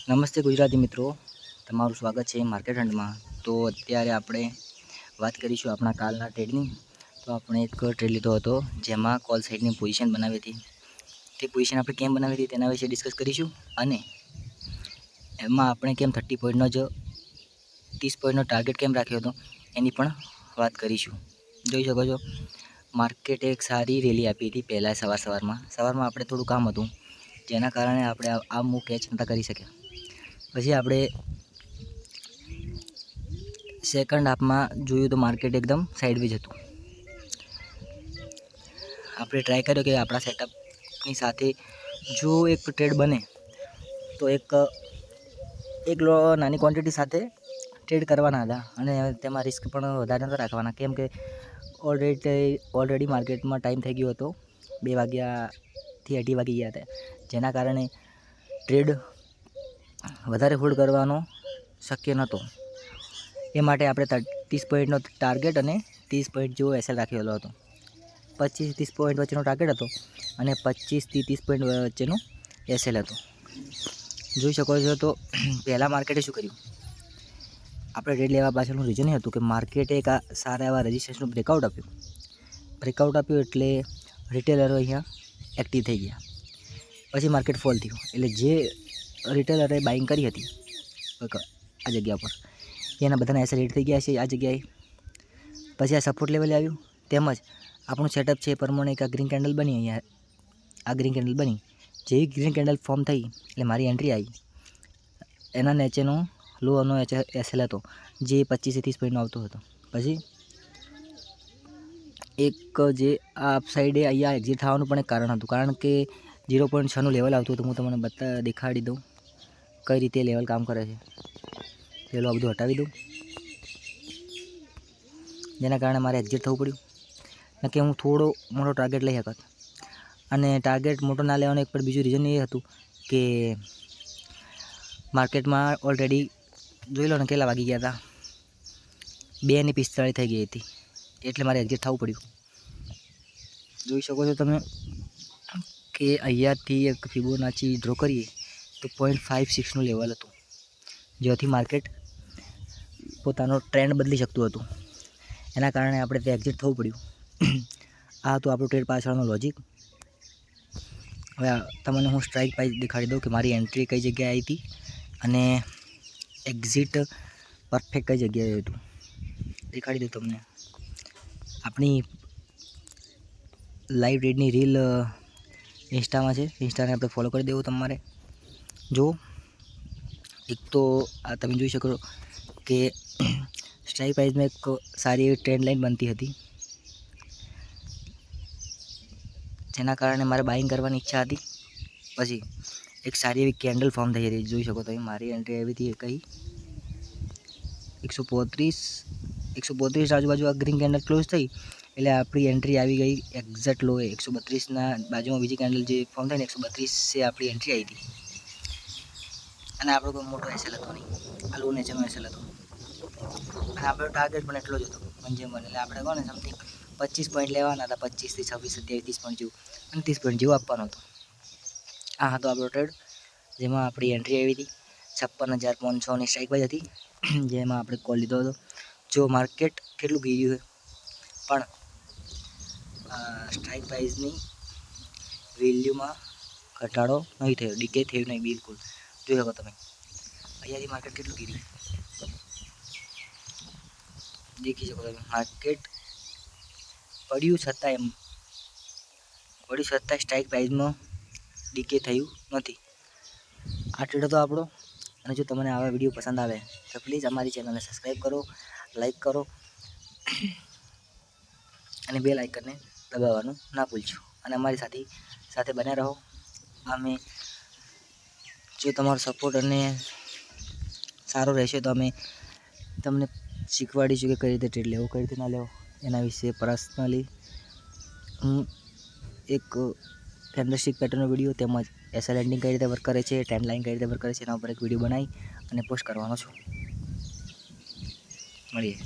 નમસ્તે ગુજરાતી મિત્રો, તમારું સ્વાગત છે માર્કેટ હન્ટમાં। તો અત્યારે આપણે વાત કરીશું આપણા કાલના ટ્રેડની। તો આપણે એક ટ્રેડ લીધો હતો જેમાં કોલ સાઇડની પોઝિશન બનાવી હતી। તે પોઝિશન આપણે કેમ બનાવી હતી તેના વિશે ડિસ્કસ કરીશું અને એમાં આપણે કેમ 30 પોઈન્ટનો જ 30 પોઈન્ટનો ટાર્ગેટ કેમ રાખ્યો હતો એની પણ વાત કરીશું। જોઈ શકો છો માર્કેટ એક સારી રેલી આપી હતી પહેલાં સવારમાં આપણે થોડું કામ હતું જેના કારણે આપણે આ મૂવ કેચ નહોતા કરી શક્યા। પછી આપણે સેકન્ડ હાફમાં જોયું તો માર્કેટ એકદમ સાઇડવેઝ હતું। આપણે ટ્રાય કર્યો કે આપણા સેટઅપની સાથે જો એક ટ્રેડ બને તો એક નાની ક્વોન્ટિટી સાથે ટ્રેડ કરવાના હતા અને તેમાં રિસ્ક પણ વધારે નહોતા રાખવાના, કેમ કે ઓલરેડી માર્કેટમાં ટાઈમ થઈ ગયો હતો 2 વાગ્યાથી 2:30 વાગી ગયા હતા, જેના કારણે ટ્રેડ વધારે હોલ્ડ કરવાનો શક્ય નહોતો। એ માટે આપણે 30 પોઈન્ટનો ટાર્ગેટ અને 30 પોઈન્ટ જેવો એસએલ રાખેલો હતો। 25-30 પોઈન્ટ વચ્ચેનો ટાર્ગેટ હતો અને 25થી 30 પોઈન્ટ વચ્ચેનો એસએલ હતો। જોઈ શકો છો તો પહેલાં માર્કેટે શું કર્યું, આપણે ટ્રેડ લેવા પાછળનું રીઝન એ હતું કે માર્કેટે એક સારા એવા રેઝિસ્ટન્સનું બ્રેકઆઉટ આપ્યું એટલે રિટેલરો અહીંયા એક્ટિવ થઈ ગયા। પછી માર્કેટ ફોલ થયું એટલે જે રિટેલરે બાઇંગ કરી હતી આ જગ્યા પર એના બધાના એસએલ હિટ થઈ ગયા છે આ જગ્યાએ। પછી આ સપોર્ટ લેવલે આવ્યું, તેમજ આપણું સેટઅપ છે એ પ્રમાણે એક આ ગ્રીન કેન્ડલ બની, અહીંયા આ ગ્રીન કેન્ડલ બની, જેવી ગ્રીન કેન્ડલ ફોર્મ થઈ એટલે મારી એન્ટ્રી આવી। એના નીચેનો લોનો એસએલ હતો જે 25-30 પોઈન્ટનો આવતો હતો। પછી એક જે આ અપસાઇડે અહીંયા એક્ઝિટ થવાનું પણ એક કારણ હતું, કારણ કે 0.6નું લેવલ આવતું હતું। હું તમને દેખાડી દઉં કઈ રીતે લેવલ કામ કરે છે। પેલું આ બધું હટાવી દઉં, જેના કારણે મારે એક્ઝિટ થવું પડ્યું, ન કે હું થોડો મોટો ટાર્ગેટ લઈ શકત। અને ટાર્ગેટ મોટો ના લેવાનું એક પણ બીજું રીઝન એ હતું કે માર્કેટમાં ઓલરેડી જોઈ લો ને કેટલા વાગી ગયા હતા, 2:45 થઈ ગઈ હતી, એટલે મારે એક્ઝિટ થવું પડ્યું। જોઈ શકો છો તમે કે અહીંયાથી એક ફિબોનાચી ડ્રો કરીએ તો 0.56નું લેવલ હતું, જેથી માર્કેટ પોતાનો ટ્રેન્ડ બદલી શકતું હતું। એના કારણે આપણે તે એક્ઝિટ થવું પડ્યું। આ હતું આપણું ટ્રેડ પાછળનો લોજિક। હવે તમને હું સ્ટ્રાઇક પ્રાઇસ દેખાડી દઉં કે મારી એન્ટ્રી કઈ જગ્યાએ આવી હતી અને એક્ઝિટ પરફેક્ટ કઈ જગ્યાએ હતું, દેખાડી દઉં તમને। આપણી લાઈવ ટ્રેડની રીલ ઇન્સ્ટામાં છે, ઇન્સ્ટાને આપણે ફોલો કરી દેવું તમારે। જો એક તો આ તમે જોઈ શકો કે સ્ટ્રાઇક પ્રાઇસમાં એક સારી એવી ટ્રેન્ડ લાઇન બનતી હતી, જેના કારણે મારે બાઇંગ કરવાની ઈચ્છા હતી। પછી એક સારી એવી કેન્ડલ ફોર્મ થઈ હતી, જોઈ શકો તમે મારી એન્ટ્રી આવી હતી કઈ 135 આજુબાજુ આ ગ્રીન કેન્ડલ ક્લોઝ થઈ એટલે આપણી એન્ટ્રી આવી ગઈ એક્ઝેક્ટ લોએ 132ના બાજુમાં બીજી કેન્ડલ જે ફોર્મ થાય ને 132 આપણી એન્ટ્રી આવી હતી। અને આપણો કોઈ મોટો એસએલ હતો નહીં, આ લો નેચરનો એસએલ હતો અને આપણો ટાર્ગેટ પણ એટલો જ હતો એટલે આપણે કોને સમથિંગ 25 પોઈન્ટ લેવાના હતા, 25થી 26, 27, 30 પોઈન્ટ જેવું અને 30 પોઈન્ટ જેવું આપવાનો હતો। આ હતો આપણો ટ્રેડ, જેમાં આપણી એન્ટ્રી આવી હતી 56,500ની સ્ટ્રાઇક પ્રાઇસ હતી, જેમાં આપણે કોલ લીધો હતો। જો માર્કેટ કેટલું ગીર્યું છે પણ સ્ટ્રાઇક પ્રાઇસની વેલ્યુમાં ઘટાડો નહીં થયો, ડીકે થયું નહીં બિલકુલ। જોઈ શકો તમે અહીંયાથી માર્કેટ કેટલું ગીર્યું દેખી શકો તમે, માર્કેટ પડ્યું છતાં સ્ટ્રાઇક પ્રાઇસમાં ડીકે થયું નથી। આ ટ્રેડ હતો આપણો। અને જો તમને આવા વિડીયો પસંદ આવે તો પ્લીઝ અમારી ચેનલને સબસ્ક્રાઈબ કરો, લાઈક કરો અને બેલ આઇકનને દબાવવાનું ના ભૂલશો અને અમારી સાથે બન્યા રહો। અમે જો તમારો સપોર્ટ અને સારો રહેશે તો અમે તમને શીખવાડીશું કે કઈ રીતે ટ્રેડ લેવો કઈ રીતે ના લેવો, એના વિશે પર્સનલી હું એક કેન્ડલસ્ટિક પેટર્નનો વિડીયો તેમજ એસએલ એન્ડિંગ કઈ રીતે વર્ક કરે છે, ટ્રેન્ડ લાઇન કઈ રીતે વર્ક કરે છે એના ઉપર એક વિડીયો બનાવી અને પોસ્ટ કરવાનો છું। મળીએ।